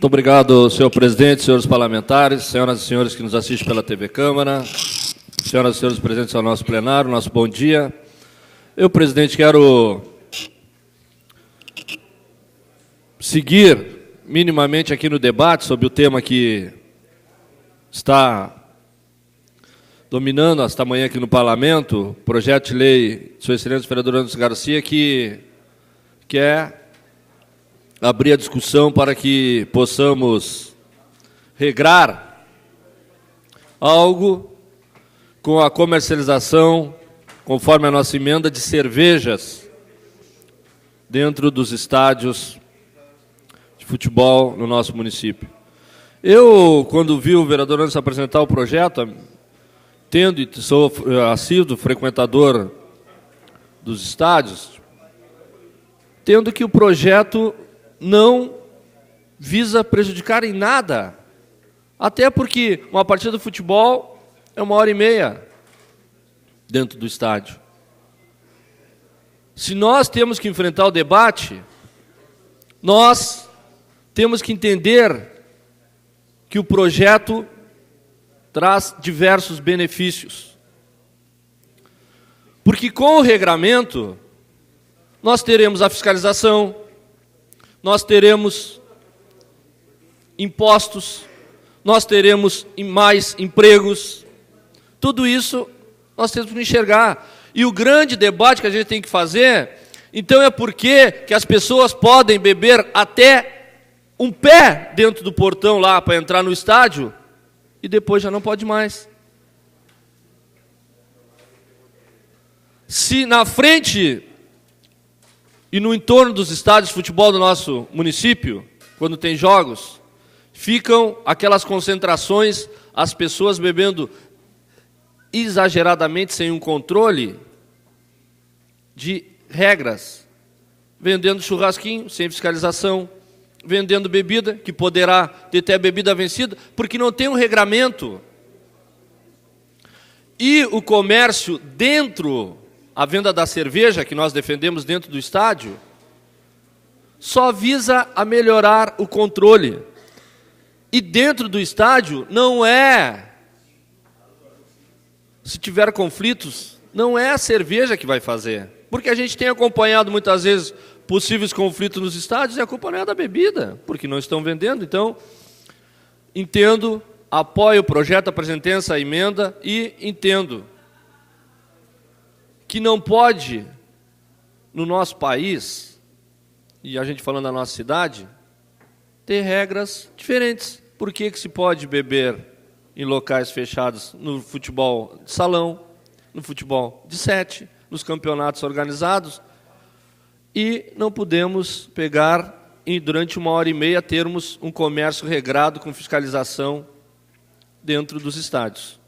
Muito obrigado, senhor presidente, senhores parlamentares, senhoras e senhores que nos assistem pela TV Câmara, senhoras e senhores presentes ao nosso plenário, nosso bom dia. Eu, presidente, quero seguir minimamente aqui no debate sobre o tema que está dominando esta manhã aqui no Parlamento, projeto de lei de Sua Excelência vereador Anderson Garcia, que quer abrir a discussão para que possamos regrar algo com a comercialização, conforme a nossa emenda, de cervejas dentro dos estádios de futebol no nosso município. Eu, quando vi o vereador Anderson apresentar o projeto, tendo e sou assíduo frequentador dos estádios, tendo que o projeto não visa prejudicar em nada, até porque uma partida de futebol é 1h30 dentro do estádio. Se nós temos que enfrentar o debate, nós temos que entender que o projeto traz diversos benefícios. Porque com o regramento, nós teremos a fiscalização, nós teremos impostos, nós teremos mais empregos. Tudo isso nós temos que enxergar. E o grande debate que a gente tem que fazer, então, é por que as pessoas podem beber até um pé dentro do portão lá para entrar no estádio e depois já não pode mais. Se na frente e no entorno dos estádios de futebol do nosso município, quando tem jogos, ficam aquelas concentrações, as pessoas bebendo exageradamente, sem um controle de regras, vendendo churrasquinho, sem fiscalização, vendendo bebida, que poderá ter até bebida vencida, porque não tem um regramento. E o comércio dentro, a venda da cerveja, que nós defendemos dentro do estádio, só visa a melhorar o controle. E dentro do estádio não é, se tiver conflitos, não é a cerveja que vai fazer. Porque a gente tem acompanhado muitas vezes possíveis conflitos nos estádios e a culpa não é da bebida, porque não estão vendendo. Então, entendo, apoio o projeto, apresentei essa emenda e entendo que não pode, no nosso país, e a gente falando da nossa cidade, ter regras diferentes. Por que se pode beber em locais fechados no futebol de salão, no futebol de 7, nos campeonatos organizados, e não podemos pegar e durante 1h30 termos um comércio regrado com fiscalização dentro dos estádios.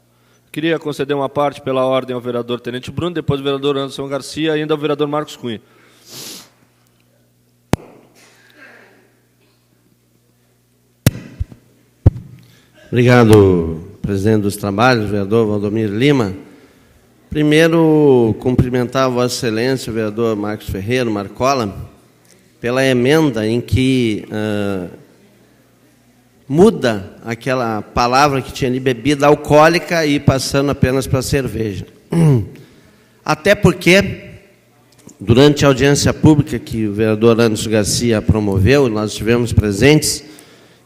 Queria conceder uma parte pela ordem ao vereador Tenente Bruno, depois ao vereador Anderson Garcia e ainda ao vereador Marcos Cunha. Obrigado, presidente dos trabalhos, vereador Valdomiro Lima. Primeiro, cumprimentar a Vossa Excelência, o vereador Marcos Ferreira, Marcola, pela emenda em que muda aquela palavra que tinha ali, bebida alcoólica, e passando apenas para cerveja. Até porque, durante a audiência pública que o vereador Anderson Garcia promoveu, nós estivemos presentes,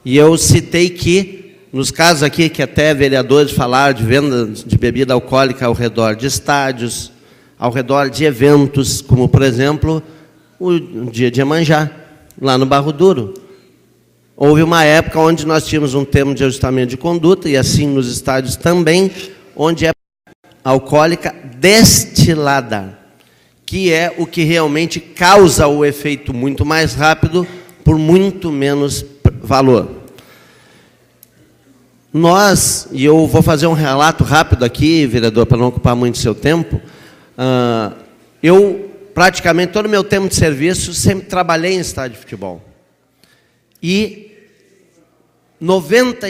e eu citei que, nos casos aqui que até vereadores falaram de venda de bebida alcoólica ao redor de estádios, ao redor de eventos, como, por exemplo, o dia de Iemanjá, lá no Barro Duro. Houve uma época onde nós tínhamos um termo de ajustamento de conduta, e assim nos estádios também, onde é alcoólica destilada, que é o que realmente causa o efeito muito mais rápido, por muito menos valor. Nós, e eu vou fazer um relato rápido aqui, vereador, para não ocupar muito seu tempo, eu, praticamente, todo o meu tempo de serviço, sempre trabalhei em estádio de futebol. E 90,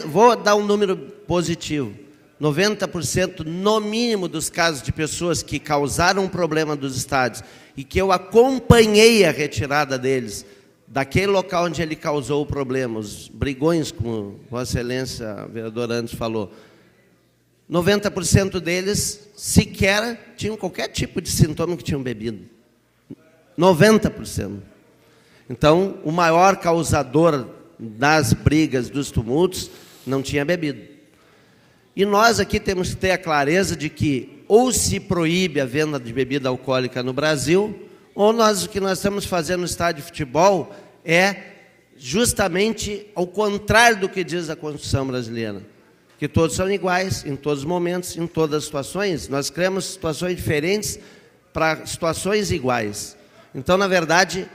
vou dar um número positivo, 90% no mínimo dos casos de pessoas que causaram um problema dos estádios e que eu acompanhei a retirada deles daquele local onde ele causou o problema, os brigões, como Vossa Excelência, o vereador antes falou, 90% deles sequer tinham qualquer tipo de sintoma que tinham bebido. 90%. Então, o maior causador das brigas, dos tumultos, não tinha bebido. E nós aqui temos que ter a clareza de que ou se proíbe a venda de bebida alcoólica no Brasil, ou o que nós estamos fazendo no estádio de futebol é justamente ao contrário do que diz a Constituição brasileira, que todos são iguais, em todos os momentos, em todas as situações. Nós criamos situações diferentes para situações iguais. Então, na verdade,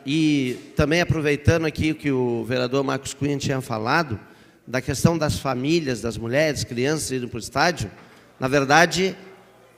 e também aproveitando aqui o que o vereador Marcos Cunha tinha falado, da questão das famílias, das mulheres, crianças indo para o estádio, na verdade,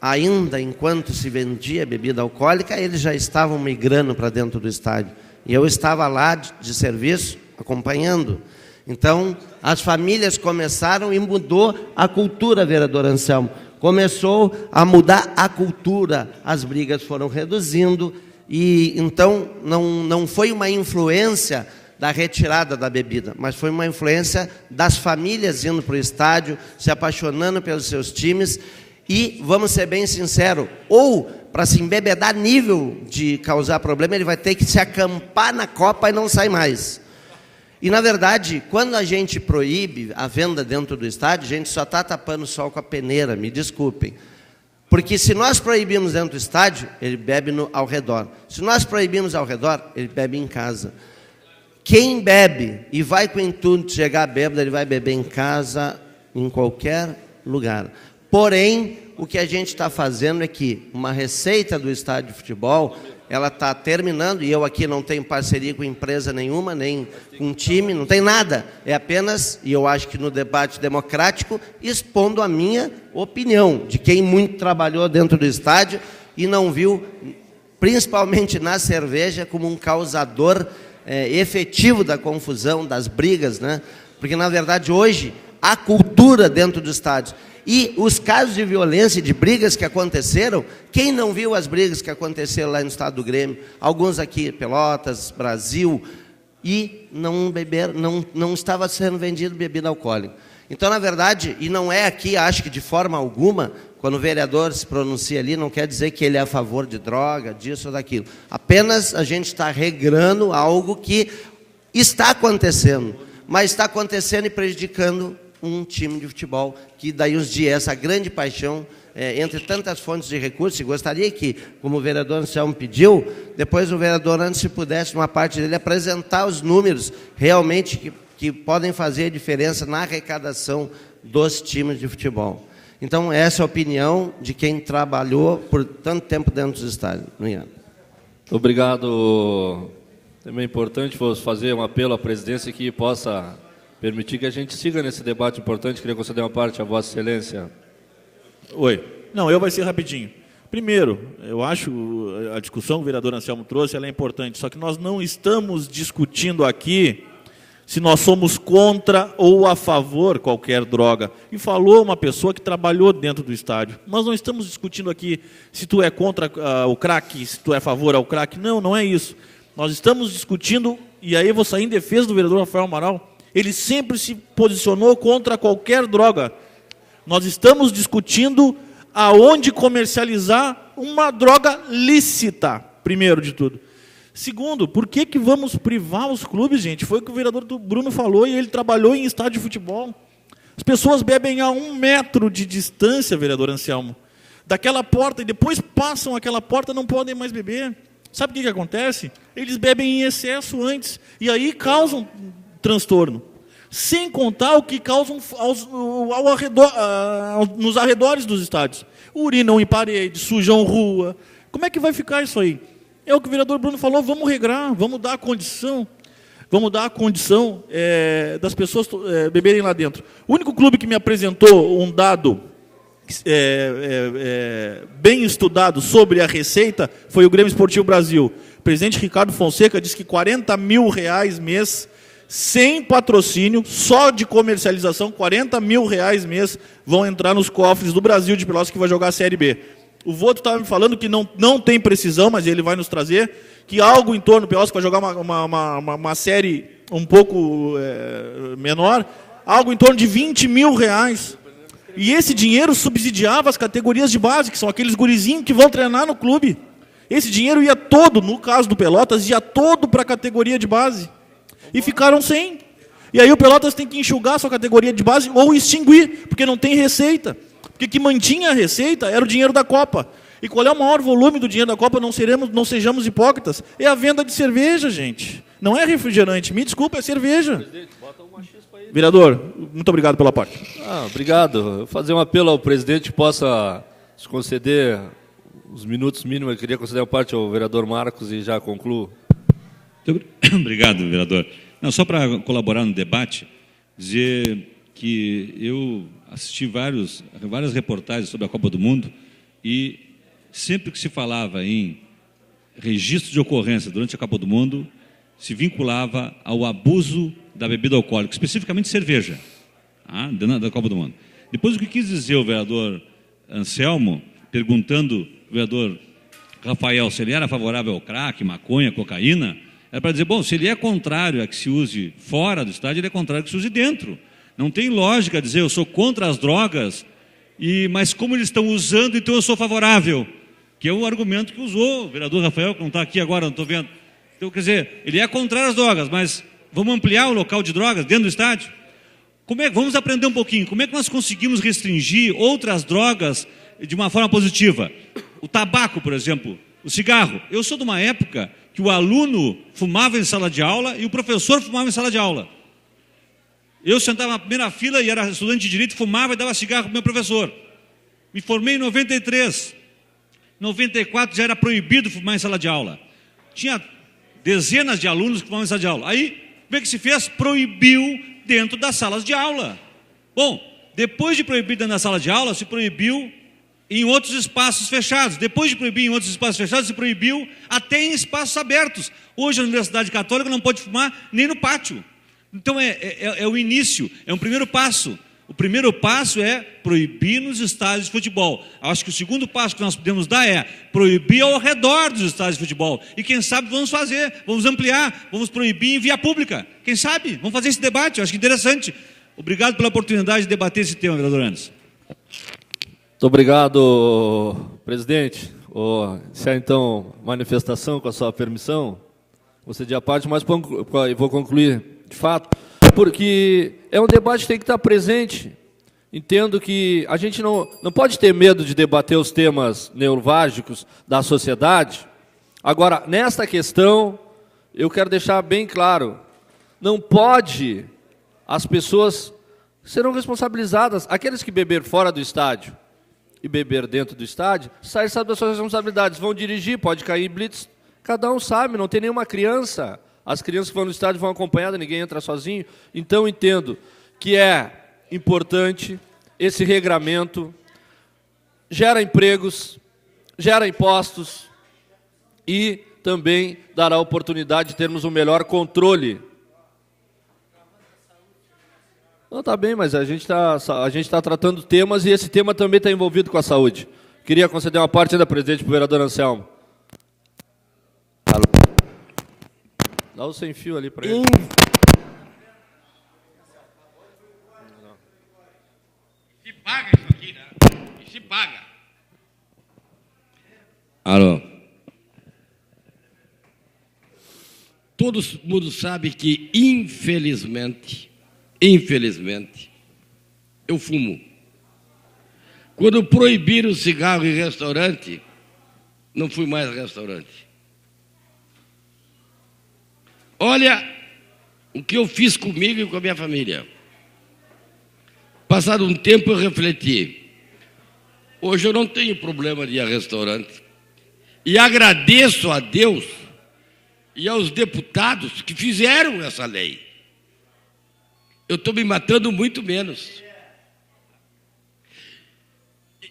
ainda enquanto se vendia bebida alcoólica, eles já estavam migrando para dentro do estádio. E eu estava lá de serviço, acompanhando. Então, as famílias começaram e mudou a cultura, vereador Anselmo. Começou a mudar a cultura, as brigas foram reduzindo, e então não foi uma influência da retirada da bebida, mas foi uma influência das famílias indo para o estádio, se apaixonando pelos seus times. E, vamos ser bem sinceros, ou para se embebedar nível de causar problema, ele vai ter que se acampar na Copa e não sai mais. E, na verdade, quando a gente proíbe a venda dentro do estádio, a gente só está tapando o sol com a peneira, me desculpem. Porque se nós proibimos dentro do estádio, ele bebe ao redor. Se nós proibimos ao redor, ele bebe em casa. Quem bebe e vai com o intuito de chegar bêbado, ele vai beber em casa, em qualquer lugar. Porém, o que a gente está fazendo é que uma receita do estádio de futebol, ela está terminando, e eu aqui não tenho parceria com empresa nenhuma, nem com time, não tem nada. É apenas, e eu acho que no debate democrático, expondo a minha opinião, de quem muito trabalhou dentro do estádio e não viu, principalmente na cerveja, como um causador efetivo da confusão, das brigas, né? Porque, na verdade, hoje, a cultura dentro do estádio e os casos de violência e de brigas que aconteceram, quem não viu as brigas que aconteceram lá no estado do Grêmio, alguns aqui, Pelotas, Brasil, e não estava sendo vendido bebida alcoólica. Então, na verdade, e não é aqui, acho que de forma alguma, quando o vereador se pronuncia ali, não quer dizer que ele é a favor de droga, disso ou daquilo. Apenas a gente está regrando algo que está acontecendo, mas está acontecendo e prejudicando um time de futebol, que daí os dias, essa grande paixão, entre tantas fontes de recursos, e gostaria que, como o vereador Anselmo pediu, depois o vereador, antes se pudesse, numa parte dele, apresentar os números realmente que podem fazer a diferença na arrecadação dos times de futebol. Então, essa é a opinião de quem trabalhou por tanto tempo dentro dos estádios. Obrigado. Também é importante fazer um apelo à presidência que possa permitir que a gente siga nesse debate importante. Queria conceder uma parte a Vossa Excelência. Oi. Não, vai ser rapidinho. Primeiro, eu acho a discussão que o vereador Anselmo trouxe, ela é importante, só que nós não estamos discutindo aqui se nós somos contra ou a favor qualquer droga. E falou uma pessoa que trabalhou dentro do estádio. Nós não estamos discutindo aqui se tu é contra o crack, se tu é a favor ao crack. Não, não é isso. Nós estamos discutindo, e aí eu vou sair em defesa do vereador Rafael Amaral, ele sempre se posicionou contra qualquer droga. Nós estamos discutindo aonde comercializar uma droga lícita, primeiro de tudo. Segundo, por que vamos privar os clubes, gente? Foi o que o vereador Bruno falou, e ele trabalhou em estádio de futebol. As pessoas bebem a 1 metro de distância, vereador Anselmo, daquela porta, e depois passam aquela porta, não podem mais beber. Sabe o que acontece? Eles bebem em excesso antes, e aí causam transtorno. Sem contar o que causam nos arredores dos estádios. Urinam em parede, sujam rua. Como é que vai ficar isso aí? É o que o vereador Bruno falou, vamos regrar, vamos dar a condição das pessoas beberem lá dentro. O único clube que me apresentou um dado bem estudado sobre a receita foi o Grêmio Esportivo Brasil. O presidente Ricardo Fonseca disse que R$40 mil mês, sem patrocínio, só de comercialização, R$40 mil mês vão entrar nos cofres do Brasil de Pelotas, que vai jogar a Série B. O Voto estava me falando que não tem precisão, mas ele vai nos trazer, que algo em torno, o Pelotas vai jogar uma série um pouco menor, algo em torno de R$20 mil. E esse dinheiro subsidiava as categorias de base, que são aqueles gurizinhos que vão treinar no clube. Esse dinheiro ia todo, no caso do Pelotas, ia todo para a categoria de base. E ficaram sem. E aí o Pelotas tem que enxugar a sua categoria de base ou extinguir, porque não tem receita. Porque o que mantinha a receita era o dinheiro da Copa. E qual é o maior volume do dinheiro da Copa? Não sejamos hipócritas. É a venda de cerveja, gente. Não é refrigerante. Me desculpa, é cerveja. Vereador, muito obrigado pela parte. Obrigado. Eu vou fazer um apelo ao presidente que possa se conceder os minutos mínimos. Eu queria conceder a parte ao vereador Marcos e já concluo. Obrigado, vereador. Não, só para colaborar no debate, dizer que eu assisti várias reportagens sobre a Copa do Mundo e sempre que se falava em registro de ocorrência durante a Copa do Mundo, se vinculava ao abuso da bebida alcoólica, especificamente cerveja, dentro da Copa do Mundo. Depois, o que quis dizer o vereador Anselmo, perguntando ao vereador Rafael se ele era favorável ao crack, maconha, cocaína, era para dizer, bom, se ele é contrário a que se use fora do estádio, ele é contrário a que se use dentro. Não tem lógica dizer, eu sou contra as drogas, mas como eles estão usando, então eu sou favorável. Que é o argumento que usou o vereador Rafael, que não está aqui agora, não estou vendo. Então, quer dizer, ele é contrário às drogas, mas vamos ampliar o local de drogas dentro do estádio? Vamos aprender um pouquinho. Como é que nós conseguimos restringir outras drogas de uma forma positiva? O tabaco, por exemplo, o cigarro. Eu sou de uma época que o aluno fumava em sala de aula e o professor fumava em sala de aula. Eu sentava na primeira fila e era estudante de direito, fumava e dava cigarro para o meu professor. Me formei em 93. Em 94 já era proibido fumar em sala de aula. Tinha dezenas de alunos que fumavam em sala de aula. Aí, como é que se fez? Proibiu dentro das salas de aula. Bom, depois de proibir dentro da sala de aula, se proibiu em outros espaços fechados. Depois de proibir em outros espaços fechados, se proibiu até em espaços abertos. Hoje a Universidade Católica não pode fumar nem no pátio. Então é o início, é um primeiro passo. O primeiro passo é proibir nos estádios de futebol. Acho que o segundo passo que nós podemos dar é proibir ao redor dos estádios de futebol. E quem sabe vamos fazer, vamos ampliar, vamos proibir em via pública. Quem sabe? Vamos fazer esse debate, eu acho que interessante. Obrigado pela oportunidade de debater esse tema, vereador Anderson. Muito obrigado, presidente. Se há então manifestação, com a sua permissão, vou ceder a parte, mas vou concluir de fato, porque é um debate que tem que estar presente. Entendo que a gente não pode ter medo de debater os temas neurálgicos da sociedade. Agora, nesta questão, eu quero deixar bem claro, não pode, as pessoas serão responsabilizadas, aqueles que beber fora do estádio e beber dentro do estádio, saem das suas responsabilidades, vão dirigir, pode cair em blitz, cada um sabe, não tem nenhuma criança. As crianças que vão no estádio vão acompanhadas, ninguém entra sozinho. Então, entendo que é importante esse regramento, gera empregos, gera impostos e também dará a oportunidade de termos um melhor controle. Não, tá bem, mas a gente tá tratando temas e esse tema também está envolvido com a saúde. Queria conceder uma parte da presidente para o vereador Anselmo. Dá o sem fio ali para ele. Se paga isso aqui, né? E se paga. Alô. Todo mundo sabe que, infelizmente, eu fumo. Quando proibiram o cigarro em restaurante, não fui mais a restaurante. Olha o que eu fiz comigo e com a minha família. Passado um tempo eu refleti. Hoje eu não tenho problema de ir a restaurante. E agradeço a Deus e aos deputados que fizeram essa lei. Eu estou me matando muito menos.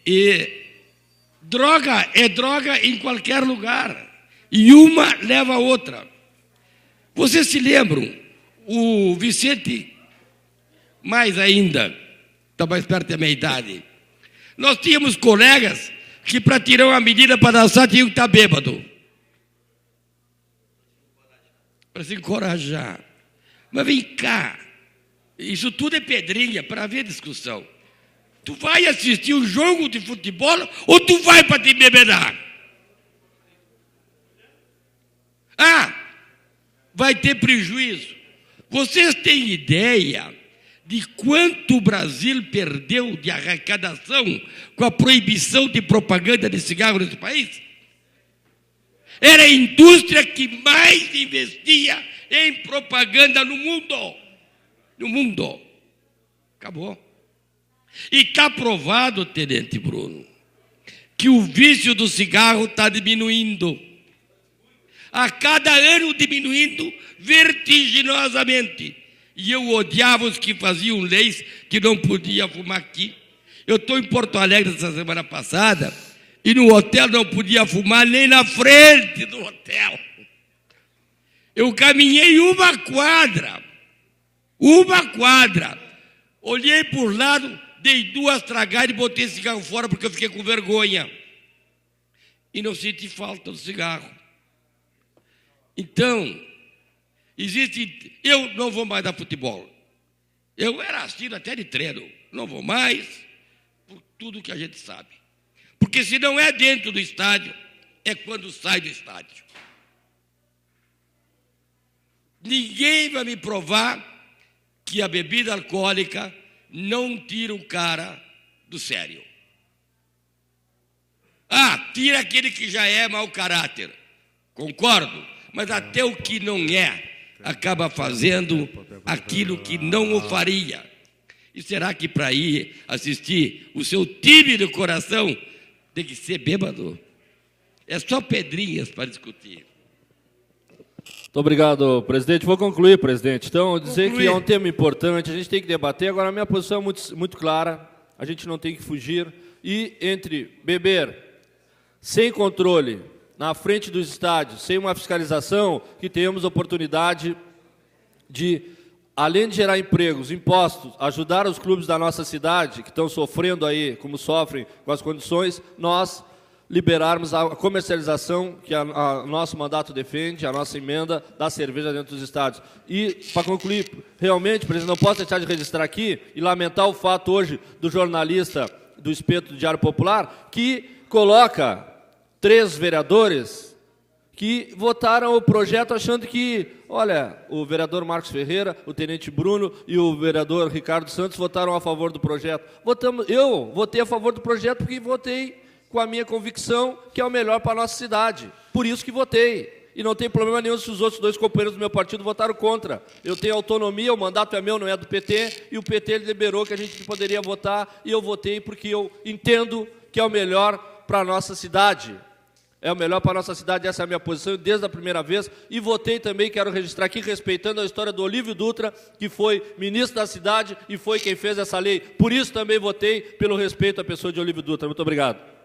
E droga é droga em qualquer lugar. E uma leva a outra. Vocês se lembram, o Vicente, mais ainda, está mais perto da minha idade, nós tínhamos colegas que para tirar uma medida para dançar tinham que estar bêbado. para se encorajar. Mas vem cá, isso tudo é pedrinha para haver discussão. Tu vai assistir um jogo de futebol ou tu vai para te embebedar? Ah, vai ter prejuízo. Vocês têm ideia de quanto o Brasil perdeu de arrecadação com a proibição de propaganda de cigarro nesse país? Era a indústria que mais investia em propaganda no mundo. No mundo. Acabou. E está provado, Tenente Bruno, que o vício do cigarro está diminuindo. A cada ano diminuindo vertiginosamente. E eu odiava os que faziam leis que não podia fumar aqui. Eu estou em Porto Alegre essa semana passada e no hotel não podia fumar nem na frente do hotel. Eu caminhei uma quadra, olhei por lado, dei 2 tragadas e botei esse cigarro fora porque eu fiquei com vergonha. E não senti falta do cigarro. Então, eu não vou mais dar futebol. Eu era assistido até de treino. Não vou mais, por tudo que a gente sabe. Porque se não é dentro do estádio, é quando sai do estádio. Ninguém vai me provar que a bebida alcoólica não tira o cara do sério. Ah, tira aquele que já é mau caráter. Concordo, mas até o que não é acaba fazendo aquilo que não o faria. E será que para ir assistir o seu time do coração tem que ser bêbado? É só pedrinhas para discutir. Muito obrigado, presidente. Vou concluir, presidente. Então, dizer que é um tema importante, a gente tem que debater. Agora, a minha posição é muito clara, a gente não tem que fugir. E entre beber sem controle, na frente dos estádios, sem uma fiscalização, que tenhamos oportunidade de, além de gerar empregos, impostos, ajudar os clubes da nossa cidade, que estão sofrendo aí, como sofrem com as condições, nós liberarmos a comercialização que a nosso mandato defende, a nossa emenda da cerveja dentro dos estádios. E, para concluir, realmente, presidente, não posso deixar de registrar aqui e lamentar o fato hoje do jornalista do Espeto do Diário Popular, que coloca 3 vereadores que votaram o projeto achando que, olha, o vereador Marcos Ferreira, o tenente Bruno e o vereador Ricardo Santos votaram a favor do projeto. Eu votei a favor do projeto porque votei com a minha convicção que é o melhor para a nossa cidade. Por isso que votei. E não tem problema nenhum se os outros 2 companheiros do meu partido votaram contra. Eu tenho autonomia, o mandato é meu, não é do PT, e o PT liberou que a gente poderia votar, e eu votei porque eu entendo que é o melhor para a nossa cidade. É o melhor para a nossa cidade, essa é a minha posição desde a primeira vez. E votei também, quero registrar aqui, respeitando a história do Olívio Dutra, que foi ministro da cidade e foi quem fez essa lei. Por isso também votei pelo respeito à pessoa de Olívio Dutra. Muito obrigado.